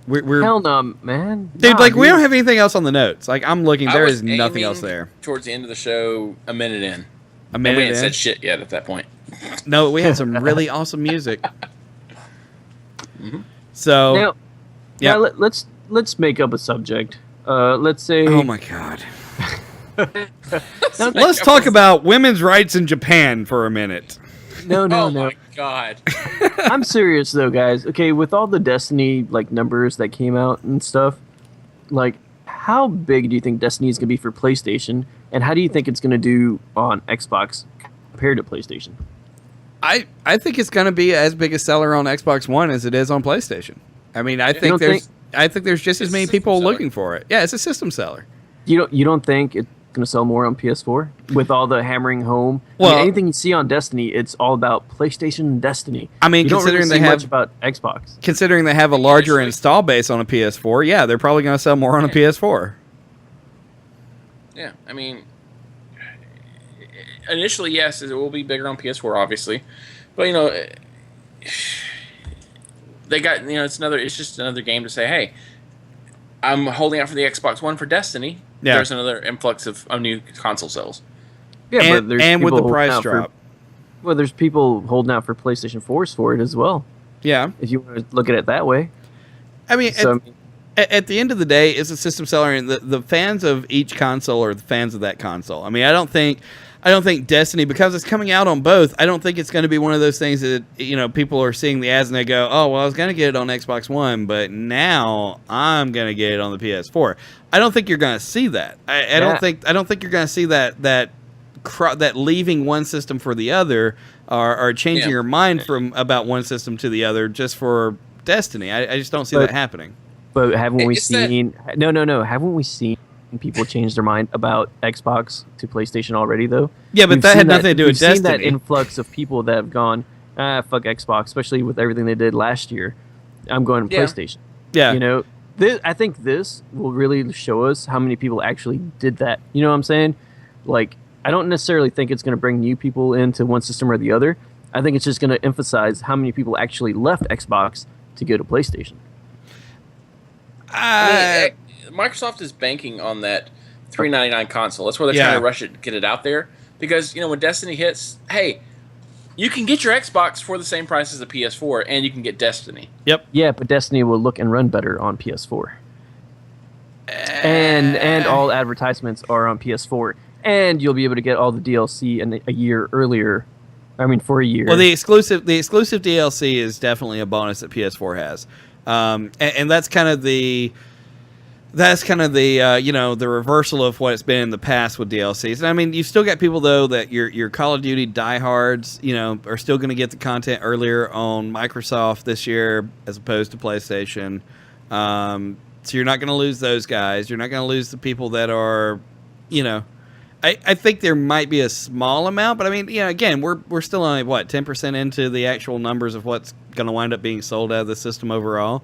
We're Hell no, man. dude. Nah, Like we don't have anything else on the notes. Like I'm looking, I there was is nothing aiming else there. Towards the end of the show, a minute in. A And minute we hadn't in. said shit yet at that point. No, we had some really awesome music. So Now, yeah. now let's make up a subject. Let's say. Oh my god. No, Let's talk about women's rights in Japan for a minute. no, Oh no. my god. I'm serious though, guys. Okay, with all the Destiny like numbers that came out and stuff, like how big do you think Destiny is gonna be for PlayStation, and how do you think it's gonna do on Xbox compared to PlayStation? I think it's going to be as big a seller on Xbox One as it is on PlayStation. I mean, I think there's just as It's a many system people seller. looking for it. Yeah, it's a system seller. You don't think it's gonna sell more on PS4 with all the hammering home? Well- anything you see on Destiny, it's all about PlayStation and Destiny. I mean, you don't really considering see they much have about Xbox. considering they have a larger Initially. install base on a PS4, yeah, they're probably going to sell more on a PS4. Yeah, I mean, initially, yes, it will be bigger on PS4, obviously, but they got it's just another game to say, hey, I'm holding out for the Xbox One for Destiny. Yeah. There's another influx of new console sales. Yeah, And with the people holding price out drop. well, there's people holding out for PlayStation 4s for it as well. Yeah. If you want to look at it that way. I mean, So, at the end of the day, it's a system seller, and the fans of each console are the fans of that console. I mean, I don't think I don't think Destiny, because it's coming out on both, I don't think it's going to be one of those things that, people are seeing the ads and they go, oh, well, I was going to get it on Xbox One, but now I'm going to get it on the PS4. I don't think you're going to see that. I don't think you're going to see that leaving one system for the other or changing your mind from about one system to the other just for Destiny. I just don't see that happening. But haven't we seen... No. Haven't we seen people change their mind about Xbox to PlayStation already, though? Yeah, but that had nothing to do with Destiny. We've seen that influx of people that have gone, fuck Xbox, especially with everything they did last year. I'm going to PlayStation. Yeah. I think this will really show us how many people actually did that. You know what I'm saying? Like, I don't necessarily think it's going to bring new people into one system or the other. I think it's just going to emphasize how many people actually left Xbox to go to PlayStation. Microsoft is banking on that $399 console. That's why they're trying to rush it, get it out there. Because when Destiny hits, hey, you can get your Xbox for the same price as the PS4, and you can get Destiny. Yep. Yeah, but Destiny will look and run better on PS4. And all advertisements are on PS4, and you'll be able to get all the DLC a year earlier. I mean, for a year. Well, the exclusive DLC is definitely a bonus that PS4 has, and that's kind of the the reversal of what it's been in the past with DLCs. And I mean, you've still got people though that your Call of Duty diehards, are still going to get the content earlier on Microsoft this year as opposed to PlayStation. So you're not going to lose those guys. You're not going to lose the people that are, I think there might be a small amount, but I mean, again, we're still only 10% into the actual numbers of what's going to wind up being sold out of the system overall.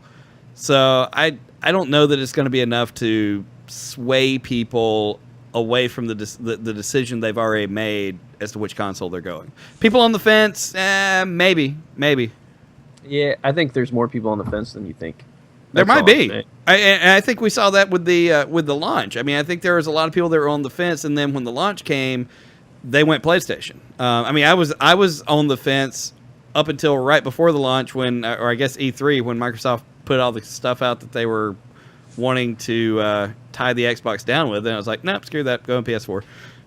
So I don't know that it's going to be enough to sway people away from the decision they've already made as to which console they're going. People on the fence, maybe. Yeah, I think there's more people on the fence than you think. There might be. I think we saw that with the launch. I mean, I think there was a lot of people that were on the fence, and then when the launch came, they went PlayStation. I mean, I was on the fence up until right before the launch or I guess E3, when Microsoft put all the stuff out that they were wanting to tie the Xbox down with, and I was like, nope, screw that, go on PS4.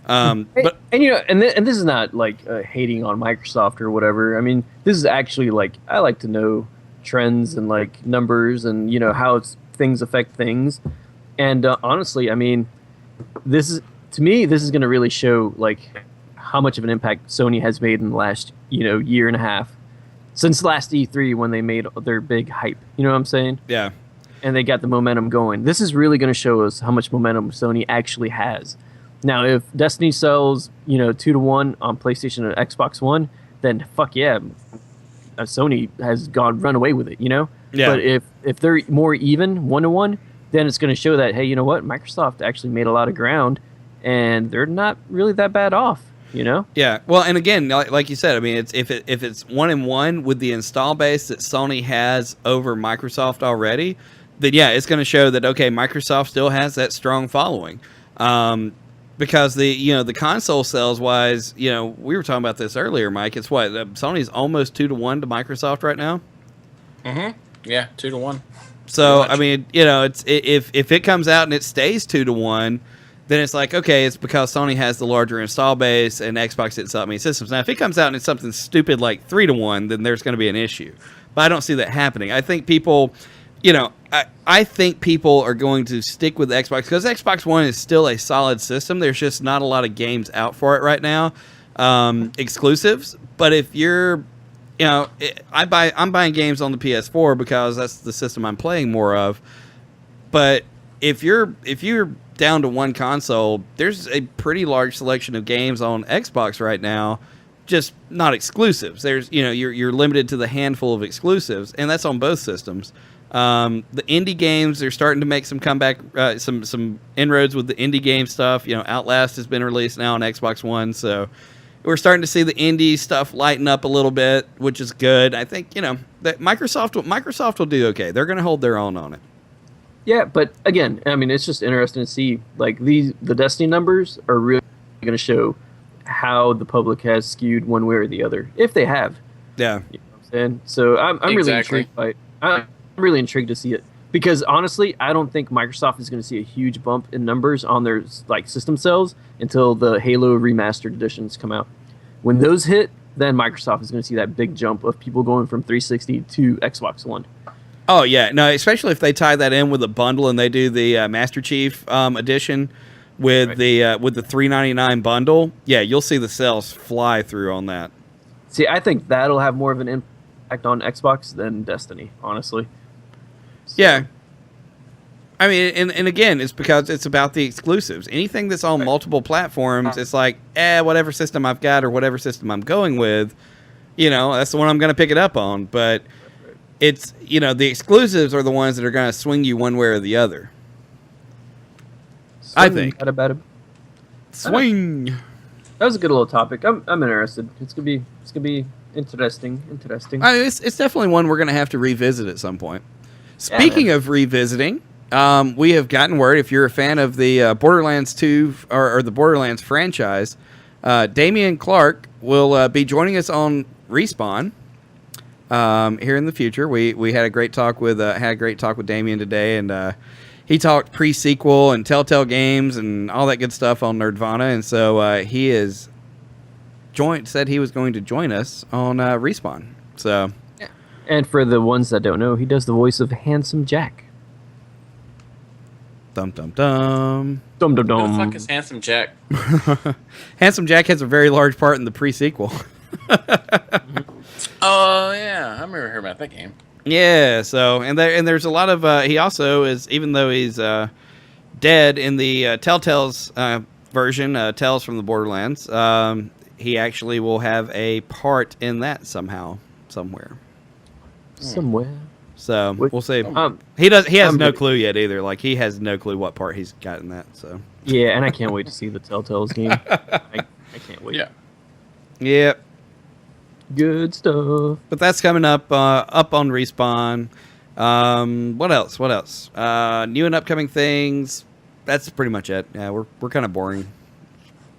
But this is not like hating on Microsoft or whatever. I mean, this is actually like, I like to know trends and like numbers and how things affect things. And honestly, I mean, this is going to really show like how much of an impact Sony has made in the last year and a half, since last E3 when they made their big hype. You know what I'm saying? Yeah. And they got the momentum going. This is really going to show us how much momentum Sony actually has. Now, if Destiny sells 2-to-1 on PlayStation and Xbox One, then fuck yeah, Sony has run away with it. Yeah. But if they're more even 1-to-1, then it's going to show that, hey, you know what, Microsoft actually made a lot of ground, and they're not really that bad off. Yeah. Well, and again, like you said, I mean, if it's 1-in-1 with the install base that Sony has over Microsoft already, then yeah, it's going to show that okay, Microsoft still has that strong following. Because the console sales wise, we were talking about this earlier, Mike. It's what Sony's almost 2-to-1 to Microsoft right now. Mm-hmm. Yeah, 2-to-1. So I mean, it's if it comes out and it stays 2-to-1. Then it's like, okay, it's because Sony has the larger install base and Xbox didn't sell many systems. Now, if it comes out and it's something stupid like 3-to-1, then there's going to be an issue. But I don't see that happening. I think people, I think people are going to stick with Xbox because Xbox One is still a solid system. There's just not a lot of games out for it right now, exclusives. But if you're, I'm buying games on the PS4 because that's the system I'm playing more of. But if you're down to one console, there's a pretty large selection of games on Xbox right now, just not exclusives. There's you're limited to the handful of exclusives, and that's on both systems. The indie games, they're starting to make some comeback, some inroads with the indie game stuff. Outlast has been released now on Xbox One, so we're starting to see the indie stuff lighten up a little bit, which is good. I think that Microsoft will do okay. They're going to hold their own on it. Yeah, but again, I mean, it's just interesting to see like the Destiny numbers are really going to show how the public has skewed one way or the other, if they have. Yeah. You know what I'm saying? So I'm really intrigued by it. I'm really intrigued to see it. Because honestly, I don't think Microsoft is going to see a huge bump in numbers on their like system sales until the Halo remastered editions come out. When those hit, then Microsoft is going to see that big jump of people going from 360 to Xbox One. Oh yeah, no, especially if they tie that in with a bundle and they do the Master Chief edition with the $3.99 bundle. Yeah, you'll see the sales fly through on that. See, I think that'll have more of an impact on Xbox than Destiny, honestly. So. Yeah. I mean, and again, it's because it's about the exclusives. Anything that's on multiple platforms, it's like, whatever system I've got or whatever system I'm going with, that's the one I'm going to pick it up on. But it's, the exclusives are the ones that are going to swing you one way or the other. I think. Swing. That was a good little topic. I'm interested. It's gonna be interesting. I mean, it's definitely one we're gonna have to revisit at some point. Speaking of revisiting, we have gotten word, if you're a fan of the Borderlands 2 or the Borderlands franchise, Damian Clark will be joining us on Respawn here in the future. We had a great talk with Damian today, and he talked pre-sequel and Telltale Games and all that good stuff on Nerdvana, and so he said he was going to join us on Respawn. So. And for the ones that don't know, he does the voice of Handsome Jack. Dum dum dum. Dum dum dum. Who the fuck is Handsome Jack? Handsome Jack has a very large part in the pre-sequel. Oh yeah, I remember hearing about that game. Yeah. So and there's a lot of he also is, even though he's dead in the Telltale's version, Tales from the Borderlands, he actually will have a part in that somewhere. So we'll see. He has no clue yet either. Like, he has no clue what part he's got in that. So yeah, and I can't wait to see the Telltale's game. I can't wait. Yeah. Yep. Good stuff. But that's coming up on Respawn. What else? New and upcoming things. That's pretty much it. Yeah, we're kind of boring.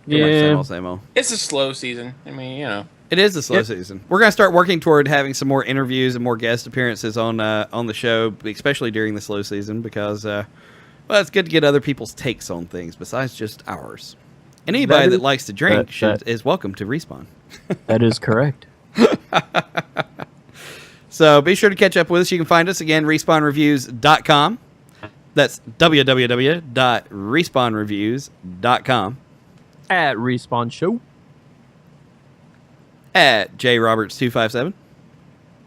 Pretty much same old. It's a slow season. I mean, It is a slow season. We're going to start working toward having some more interviews and more guest appearances on the show, especially during the slow season, because it's good to get other people's takes on things besides just ours. And anybody that likes to drink is welcome to Respawn. That is correct. So be sure to catch up with us. You can find us again, respawnreviews.com. That's www.respawnreviews.com. At Respawn Show. At jroberts257.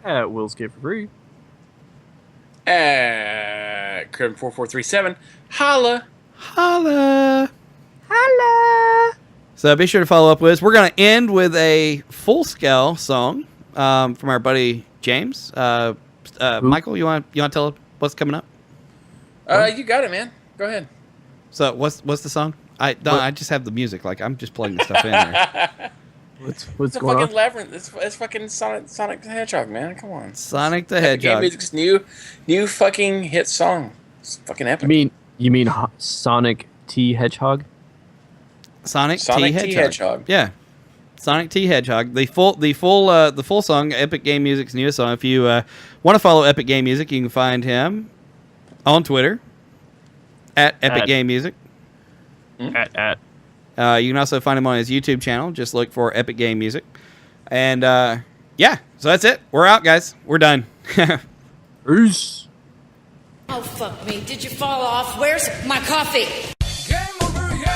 At Will's Get For Free. At Crib4437. Holla. Holla. Holla. So be sure to follow up with us. We're going to end with a full scale song from our buddy James. Michael, you want to tell us what's coming up? You got it, man. Go ahead. So what's the song? I just have the music. Like, I'm just plugging the stuff in there. What's It's a going fucking on? labyrinth. It's fucking Sonic the Hedgehog, man. Come on. Sonic the Epic Game Hedgehog. Music's new fucking hit song. It's fucking epic. You mean Sonic T Hedgehog? Sonic T T Hedgehog. Hedgehog. Yeah. Sonic T Hedgehog. The full song, Epic Game Music's newest song. If you want to follow Epic Game Music, you can find him on Twitter at Epic Game Music. At. You can also find him on his YouTube channel. Just look for Epic Game Music. And yeah, so that's it. We're out, guys. We're done. Peace. Oh, fuck me. Did you fall off? Where's my coffee? Game over, yeah!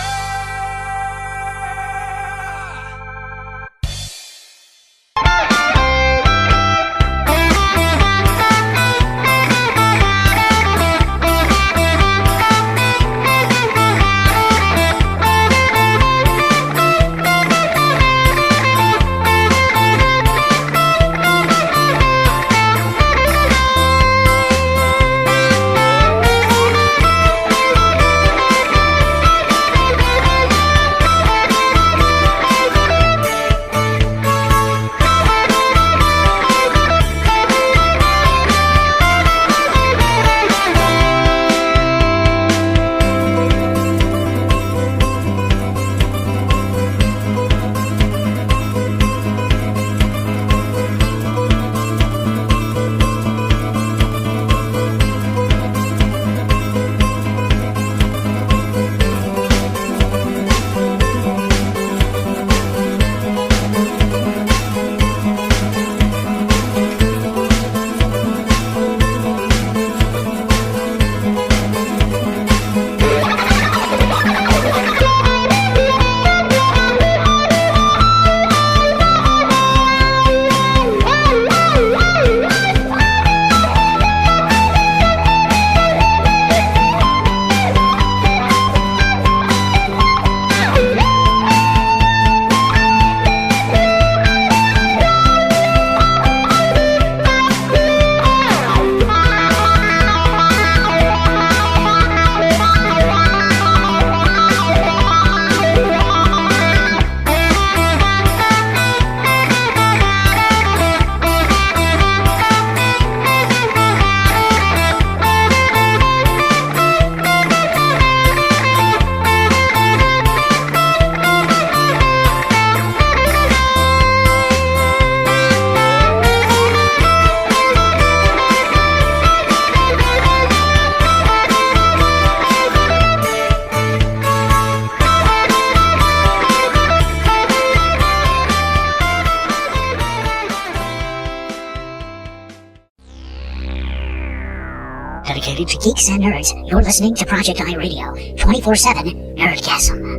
dedicated to geeks and nerds. You're listening to Project I Radio, 24/7 Nerdgasm.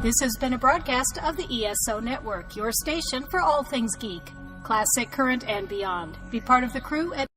This has been a broadcast of the ESO Network, your station for all things geek. Classic, current, and beyond. Be part of the crew at